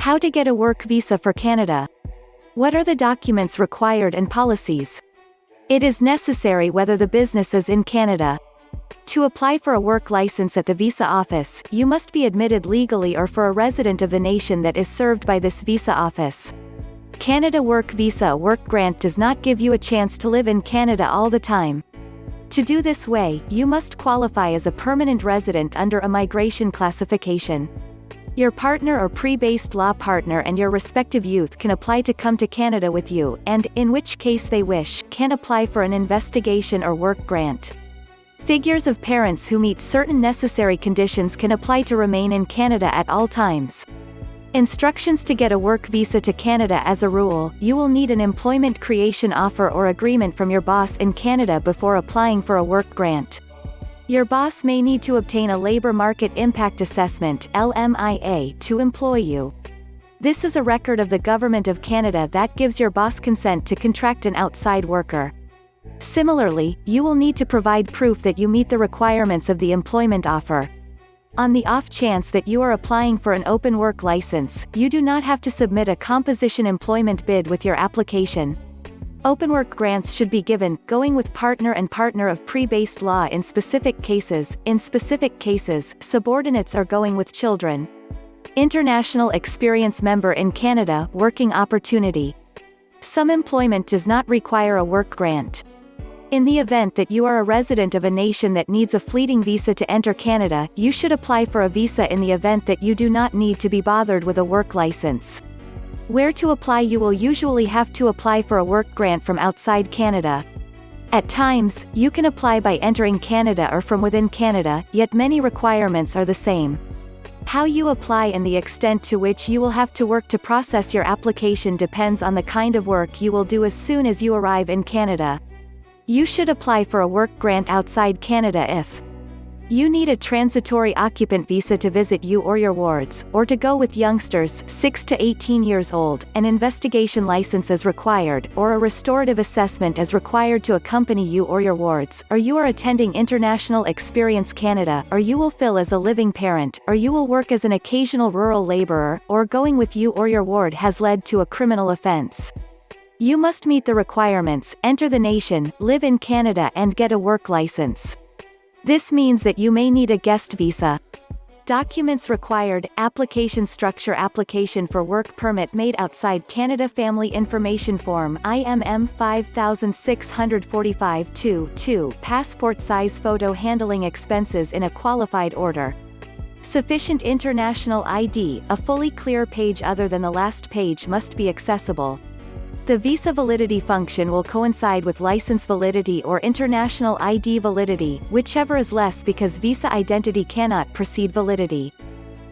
How to get a work visa for Canada. What are the documents required and policies? It is necessary whether the business is in Canada. To apply for a work license at the visa office, you must be admitted legally or for a resident of the nation that is served by this visa office. Canada Work Visa Work Grant does not give you a chance to live in Canada all the time. To do this way, you must qualify as a permanent resident under a migration classification. Your partner or pre-based law partner and your respective youth can apply to come to Canada with you, and, in which case they wish, can apply for an investigation or work grant. Figures of parents who meet certain necessary conditions can apply to remain in Canada at all times. Instructions to get a work visa to Canada. As a rule, you will need an employment creation offer or agreement from your boss in Canada before applying for a work grant. Your boss may need to obtain a Labour Market Impact Assessment (LMIA) to employ you. This is a record of the Government of Canada that gives your boss consent to contract an outside worker. Similarly, you will need to provide proof that you meet the requirements of the employment offer. On the off chance that you are applying for an open work license, you do not have to submit a composition employment bid with your application. Open work grants should be given, going with partner and partner of pre-based law in specific cases. In specific cases, subordinates are going with children. International experience member in Canada, working opportunity. Some employment does not require a work grant. In the event that you are a resident of a nation that needs a fleeting visa to enter Canada, you should apply for a visa in the event that you do not need to be bothered with a work license. Where to apply? You will usually have to apply for a work grant from outside Canada. At times, you can apply by entering Canada or from within Canada, yet many requirements are the same. How you apply and the extent to which you will have to work to process your application depends on the kind of work you will do as soon as you arrive in Canada. You should apply for a work grant outside Canada if you need a transitory occupant visa to visit you or your wards, or to go with youngsters 6 to 18 years old, an investigation license is required, or a restorative assessment is required to accompany you or your wards, or you are attending International Experience Canada, or you will fill as a living parent, or you will work as an occasional rural labourer, or going with you or your ward has led to a criminal offence. You must meet the requirements, enter the nation, live in Canada and get a work license. This means that you may need a guest visa. Documents required: application structure, application for work permit made outside Canada, Family Information Form IMM 5645-2, passport size photo, handling expenses in a qualified order. Sufficient international ID, a fully clear page other than the last page must be accessible. The visa validity function will coincide with license validity or international ID validity, whichever is less, because visa identity cannot precede validity.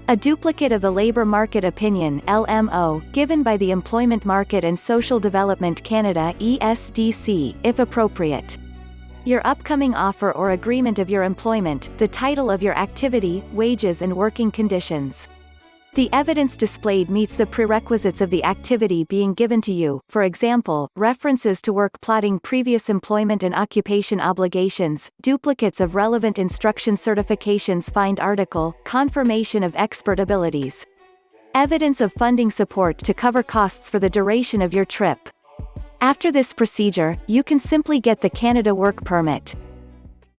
A duplicate of the Labour Market Opinion (LMO) given by the Employment Market and Social Development Canada (ESDC), if appropriate. Your upcoming offer or agreement of your employment, the title of your activity, wages and working conditions. The evidence displayed meets the prerequisites of the activity being given to you, for example, references to work plotting, previous employment and occupation obligations, duplicates of relevant instruction certifications, find article, confirmation of expert abilities. Evidence of funding support to cover costs for the duration of your trip. After this procedure, you can simply get the Canada Work Permit.